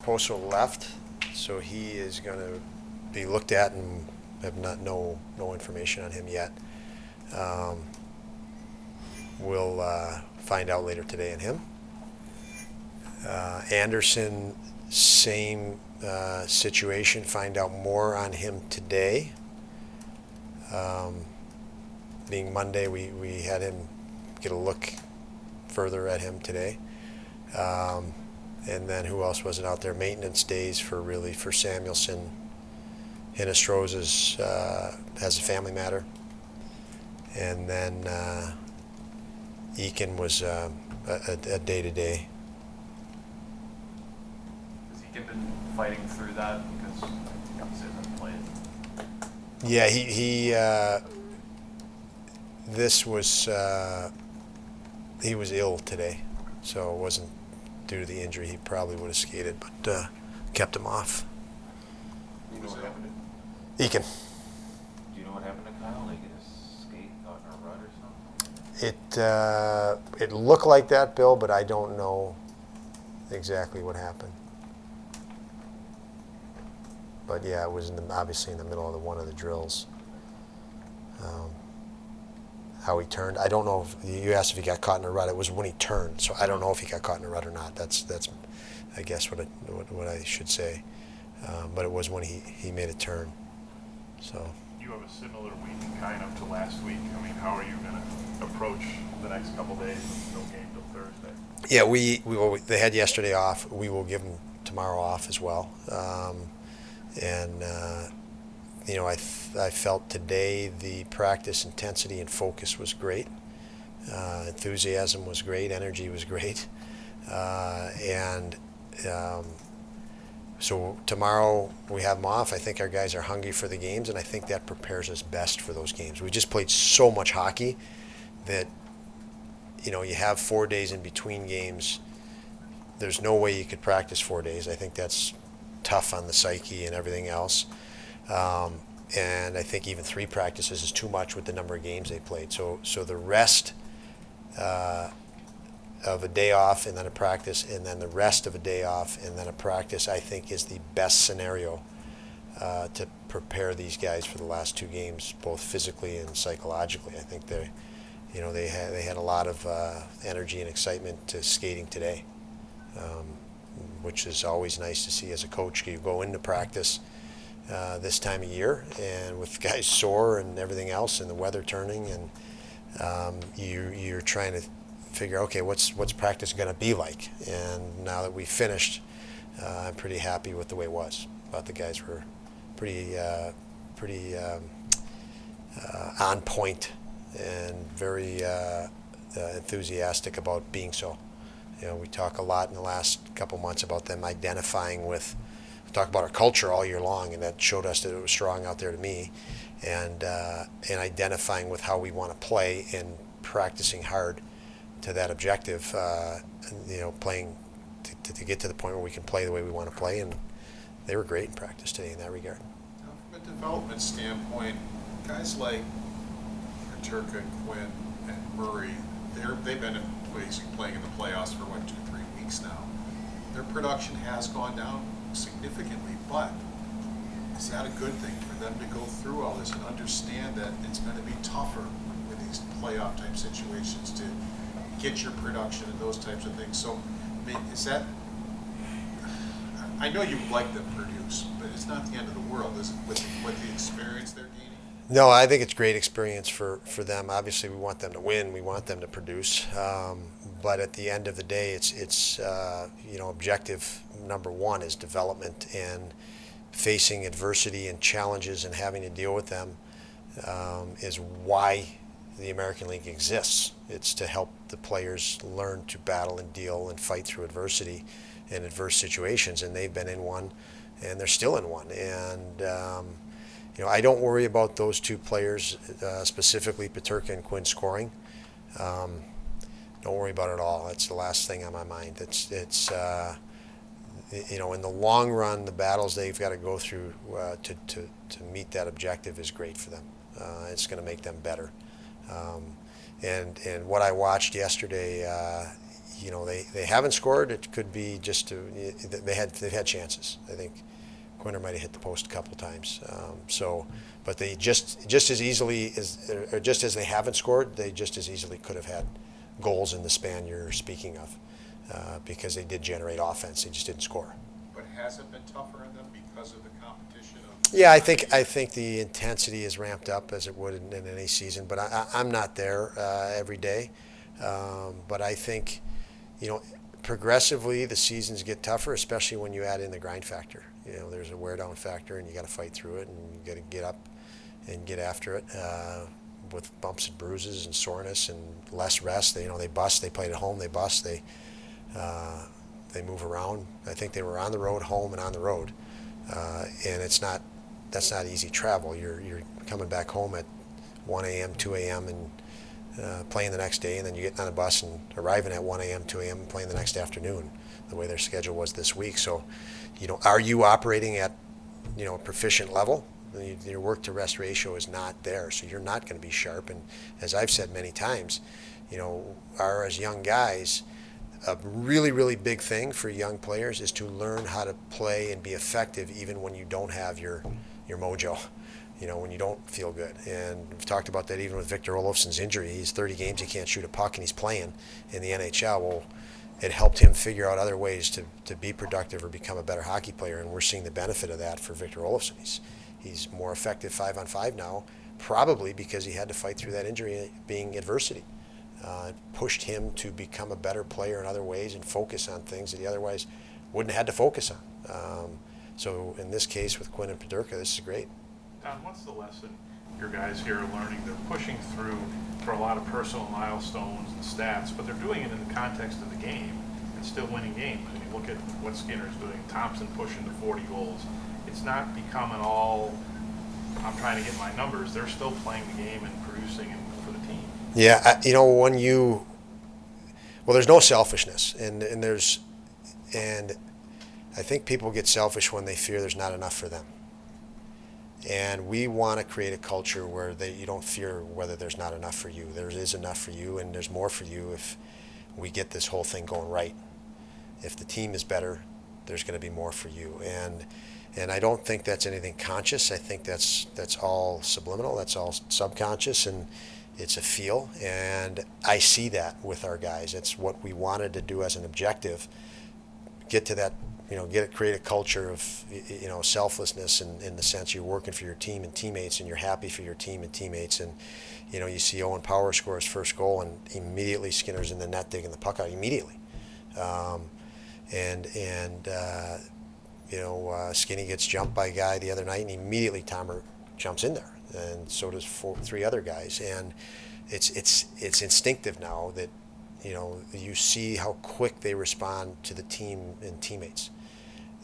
supposed to have left, so he is going to be looked at, and have no information on him yet. Um, we'll find out later today on him. Anderson, same situation. Find out more on him today. Being Monday, we had him get a look further at him today. And then who else wasn't out there? Maintenance days for Samuelson. Hinestroz has a family matter. And then Eakin was a day-to-day. Has Eakin been fighting through that because he hasn't played? Yeah, he this was he was ill today, so it wasn't due to the injury. He probably would have skated, but kept him off. You know what happened Eakin. Do you know what happened to Kyle? Like his skate caught in a rut or something? It looked like that, Bill, but I don't know exactly what happened. But yeah, it was obviously in the middle of one of the drills. How he turned, I don't know. If you asked if he got caught in a rut. It was when he turned, so I don't know if he got caught in a rut or not. That's I guess what I should say. But it was when he made a turn. So. You have a similar week kind of to last week. I mean, how are you going to approach the next couple days with no game till Thursday? Yeah, they had yesterday off. We will give them tomorrow off as well. I felt today the practice intensity and focus was great. Enthusiasm was great. Energy was great. So tomorrow we have them off. I think our guys are hungry for the games, and I think that prepares us best for those games. We just played so much hockey that, you have 4 days in between games. There's no way you could practice 4 days. I think that's tough on the psyche and everything else. And I think even 3 practices is too much with the number of games they played. So the rest of a day off and then a practice, and then the rest of a day off and then a practice, I think is the best scenario to prepare these guys for the last 2 games, both physically and psychologically. I think they had a lot of energy and excitement to skating today, which is always nice to see as a coach. You go into practice this time of year, and with guys sore and everything else, and the weather turning, and you're trying to figure, okay, what's practice going to be like? And now that we finished, I'm pretty happy with the way it was. Thought the guys were pretty on point and very enthusiastic about being so. We talk a lot in the last couple months about them identifying with. We talk about our culture all year long, and that showed us that it was strong out there to me, and identifying with how we want to play and practicing hard to that objective. Playing to get to the point where we can play the way we want to play, and they were great in practice today in that regard. Now, from a development standpoint, guys like Peterka, Quinn, and Murray, they've been basically playing in the playoffs for 2-3 weeks now. Their production has gone down significantly, but is that a good thing for them to go through all this and understand that it's going to be tougher with these playoff type situations to get your production and those types of things? So, is that, I know you would like them to produce, but it's not the end of the world, is it, with the experience they're gaining? No, I think it's great experience for them. Obviously, we want them to win. We want them to produce. But at the end of the day, it's objective number one is development, and facing adversity and challenges and having to deal with them is why the American League exists. It's to help the players learn to battle and deal and fight through adversity in adverse situations, and they've been in one, and they're still in one. And I don't worry about those 2 players, specifically Peterka and Quinn, scoring. Don't worry about it at all. It's the last thing on my mind. It's in the long run, the battles they've got to go through to meet that objective is great for them. It's going to make them better. And what I watched yesterday, they haven't scored. It could be just they've had chances. I think Quinter might have hit the post a couple times. But they just as easily or just as they haven't scored, they just as easily could have had goals in the span you're speaking of, because they did generate offense. They just didn't score. But has it been tougher on them because of the competition of? Yeah, I think the intensity is ramped up as it would in any season, but I'm not there every day. But I think, progressively the seasons get tougher, especially when you add in the grind factor. There's a wear down factor, and you got to fight through it, and you got to get up and get after it with bumps and bruises and soreness and less rest. They bust. They played at home. They bust. They move around. I think they were on the road, home, and on the road, and that's not easy travel. You're coming back home at 1 a.m., 2 a.m. and playing the next day, and then you get on a bus and arriving at 1 a.m., 2 a.m. and playing the next afternoon, the way their schedule was this week. So, are you operating at, a proficient level? Your work to rest ratio is not there, so you're not going to be sharp. And as I've said many times, as young guys, a really, really big thing for young players is to learn how to play and be effective even when you don't have your mojo, when you don't feel good. And we've talked about that even with Victor Olofsson's injury. He's 30 games, he can't shoot a puck, and he's playing in the NHL. Well, it helped him figure out other ways to be productive or become a better hockey player, and we're seeing the benefit of that for Victor Olofsson. He's more effective 5-on-5 now, probably because he had to fight through that injury being adversity. It pushed him to become a better player in other ways and focus on things that he otherwise wouldn't have had to focus on. So in this case with Quinn and Pederka, this is great. Don, what's the lesson your guys here are learning? They're pushing through for a lot of personal milestones and stats, but they're doing it in the context of the game and still winning games. I mean, look at what Skinner's doing. Thompson pushing to 40 goals. It's not becoming all, I'm trying to get my numbers. They're still playing the game and producing for the team. Yeah, there's no selfishness, and I think people get selfish when they fear there's not enough for them. And we want to create a culture where you don't fear whether there's not enough for you. There is enough for you, and there's more for you if we get this whole thing going right. If the team is better, there's going to be more for you. And I don't think that's anything conscious. I think that's all subliminal. That's all subconscious, and it's a feel. And I see that with our guys. It's what we wanted to do as an objective. Get to that, create a culture of, selflessness in the sense you're working for your team and teammates, and you're happy for your team and teammates. And, you see Owen Power score his first goal, and immediately Skinner's in the net digging the puck out immediately. Skinny gets jumped by a guy the other night, and immediately Tomer jumps in there, and so does 3 other guys. And it's instinctive now that you see how quick they respond to the team and teammates.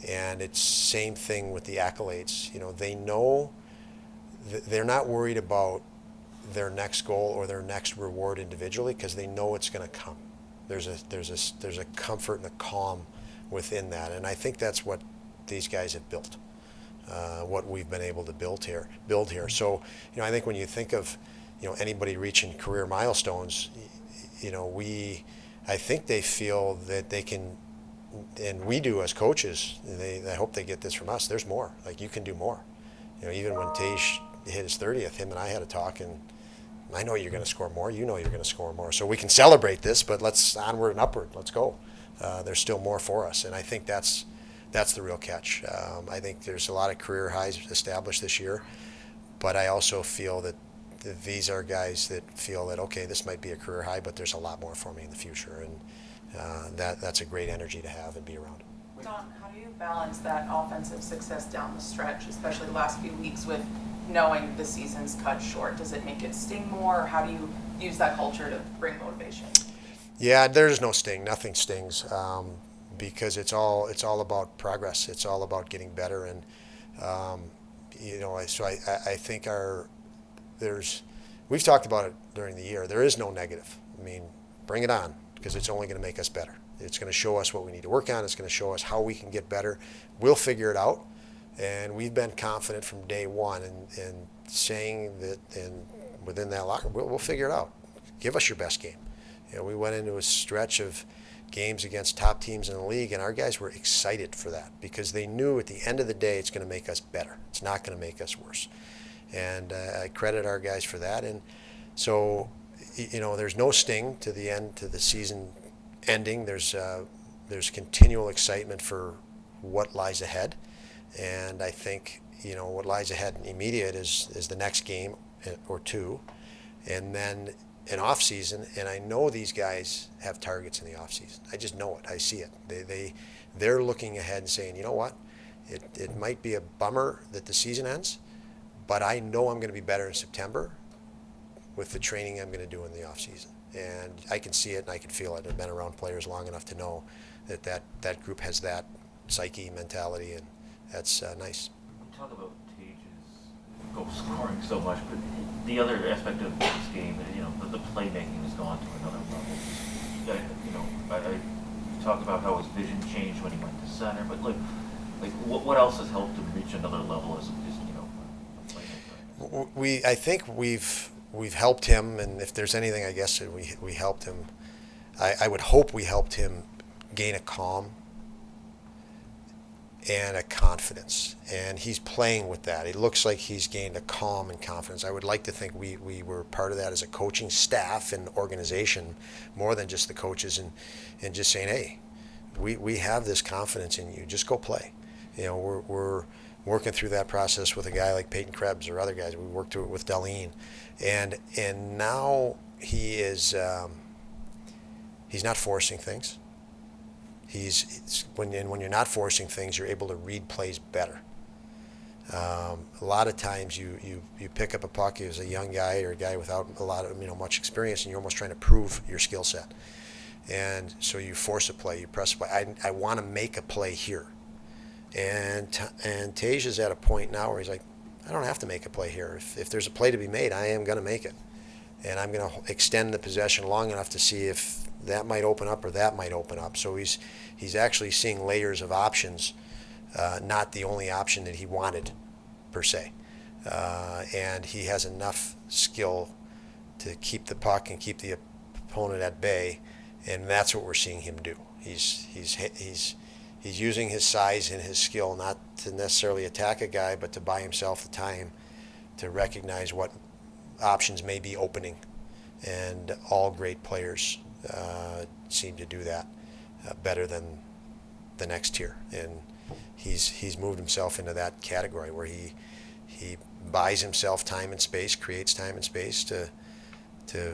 And it's same thing with the accolades. They know they're not worried about their next goal or their next reward individually, because they know it's going to come. There's a comfort and a calm within that, and I think that's what these guys have built, what we've been able to build here. So, I think when you think of, anybody reaching career milestones, I think they feel that they can, and we do as coaches. I hope they get this from us. There's more. Like, you can do more. Even when Tage hit his 30th, him and I had a talk, and I know you're going to score more. You know you're going to score more. So we can celebrate this, but let's onward and upward. Let's go. There's still more for us, and I think that's the real catch. I think there's a lot of career highs established this year, but I also feel that these are guys that feel that, okay, this might be a career high, but there's a lot more for me in the future, and that's a great energy to have and be around. Don, how do you balance that offensive success down the stretch, especially the last few weeks, with knowing the season's cut short? Does it make it sting more, or how do you use that culture to bring motivation? Yeah, there's no sting. Nothing stings, because it's all about progress. It's all about getting better, and so I think we've talked about it during the year. There is no negative. I mean, bring it on, because it's only going to make us better. It's going to show us what we need to work on. It's going to show us how we can get better. We'll figure it out, and we've been confident from day one in saying that, and within that locker room, we'll figure it out. Give us your best game. We went into a stretch of games against top teams in the league, and our guys were excited for that because they knew at the end of the day it's going to make us better. It's not going to make us worse. And I credit our guys for that. And so, there's no sting to the end, to the season ending. There's continual excitement for what lies ahead. And I think, what lies ahead immediate is the next game or two. And then an off season, and I know these guys have targets in the off season. I just know it. I see it. They're looking ahead and saying, you know what? It might be a bummer that the season ends, but I know I'm going to be better in September with the training I'm going to do in the off season. And I can see it and I can feel it. I've been around players long enough to know that group has that psyche, mentality, and that's nice. We talk about Tage's goal scoring so much, but the other aspect of this game, the playmaking has gone to another level. I talk about how his vision changed when he went to center, but what else has helped him reach another level as a playmaker? I think we've helped him, and if there's anything, I guess we helped him. I would hope we helped him gain a calm and a confidence, and he's playing with that. It looks like he's gained a calm and confidence. I would like to think we were part of that as a coaching staff and organization, more than just the coaches, and just saying, hey, we have this confidence in you. Just go play. We're working through that process with a guy like Peyton Krebs or other guys. We worked through it with Darlene, and now he is he's not forcing things. When you're not forcing things, you're able to read plays better. A lot of times you pick up a puck as a young guy or a guy without a lot of much experience, and you're almost trying to prove your skill set. And so you force a play, you press a play. I want to make a play here. And Tage is at a point now where he's like, I don't have to make a play here. If there's a play to be made, I am going to make it. And I'm going to extend the possession long enough to see if that might open up or that might open up. So he's actually seeing layers of options, not the only option that he wanted, per se. And he has enough skill to keep the puck and keep the opponent at bay, and that's what we're seeing him do. He's using his size and his skill not to necessarily attack a guy, but to buy himself the time to recognize what options may be opening. And all great players seem to do that better than the next tier. And he's moved himself into that category where he buys himself time and space, creates time and space to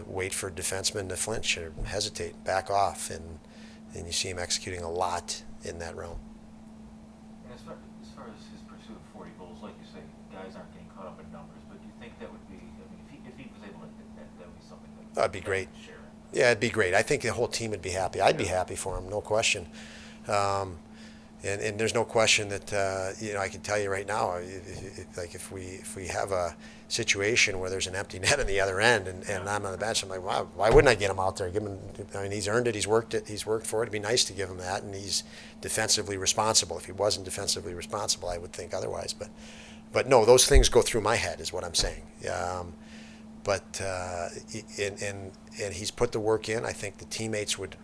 wait for defensemen to flinch or hesitate, back off, and you see him executing a lot in that realm. And as far as his pursuit of 40 goals, like you say, guys aren't getting caught up in numbers, but do you think that would be, if he was able to hit that would be something That'd be great. Share it? Yeah, it'd be great. I think the whole team would be happy. I'd be happy for him, no question. And there's no question that I can tell you right now, if we have a situation where there's an empty net on the other end and I'm on the bench, I'm like, wow, why wouldn't I get him out there? Give him. I mean, he's earned it. He's worked it. He's worked for it. It'd be nice to give him that, and he's defensively responsible. If he wasn't defensively responsible, I would think otherwise. But no, those things go through my head, is what I'm saying. And he's put the work in. I think the teammates would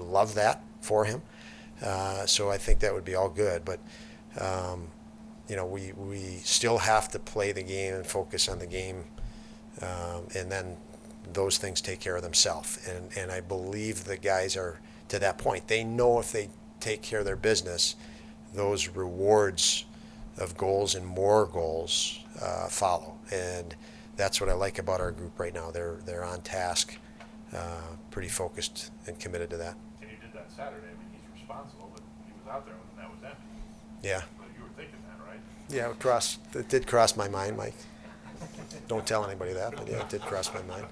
love that for him. So I think that would be all good. But we still have to play the game and focus on the game, and then those things take care of themselves. And I believe the guys are to that point. They know if they take care of their business, those rewards of goals and more goals follow. And that's what I like about our group right now. They're on task, pretty focused and committed to that. And you did that Saturday. I mean, he's responsible, but he was out there when that was empty. Yeah. But you were thinking that, right? Yeah, it did cross my mind, Mike. Don't tell anybody that, but yeah, it did cross my mind.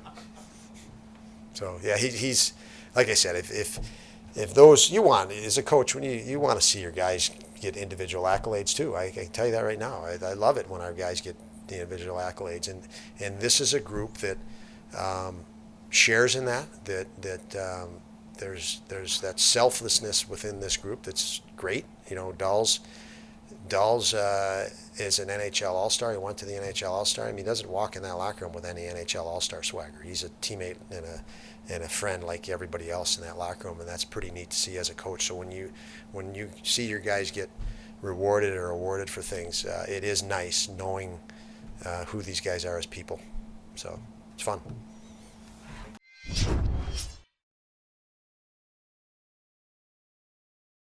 So yeah, he's like I said, if those you want as a coach, when you want to see your guys get individual accolades too. I can tell you that right now. I love it when our guys get the individual accolades, and this is a group that shares in that there's that selflessness within this group that's great. Dahl's is an NHL All-Star. He went to the NHL All-Star. I mean, he doesn't walk in that locker room with any NHL All-Star swagger. He's a teammate and a friend like everybody else in that locker room, and that's pretty neat to see as a coach. So when you see your guys get rewarded or awarded for things, it is nice knowing who these guys are as people. So it's fun.